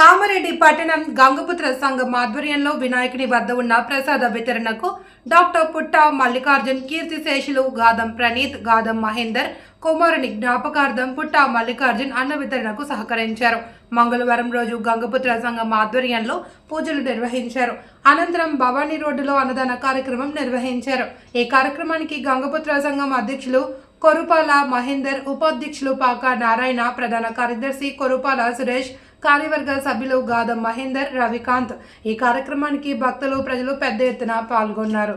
కామారెడ్డి పట్టణం గంగపుత్ర సంఘం ఆధ్వర్యంలో వినాయకుని వద్ద ఉన్న ప్రసాద వితరణకు డాక్టర్ పుట్ట మల్లికార్జున్, కీర్తిశేషులు గాదం ప్రణీత్, గాదం మహేందర్ కుమారుని జ్ఞాపకార్థం పుట్ట మల్లికార్జున్ అన్న వితరణకు సహకరించారు. మంగళవారం రోజు గంగపుత్ర సంఘం ఆధ్వర్యంలో పూజలు నిర్వహించారు. అనంతరం భవానీ రోడ్డులో అన్నదాన కార్యక్రమం నిర్వహించారు. ఈ కార్యక్రమానికి గంగపుత్ర సంఘం అధ్యక్షులు కొరుపాల మహేందర్, ఉపాధ్యక్షులు పాక నారాయణ, ప్రధాన కార్యదర్శి కొరుపాల సురేష్, కార్యవర్గ సభ్యులు గాదం మహేందర్, రవికాంత్. ఈ కార్యక్రమానికి భక్తులు, ప్రజలు పెద్ద ఎత్తున పాల్గొన్నారు.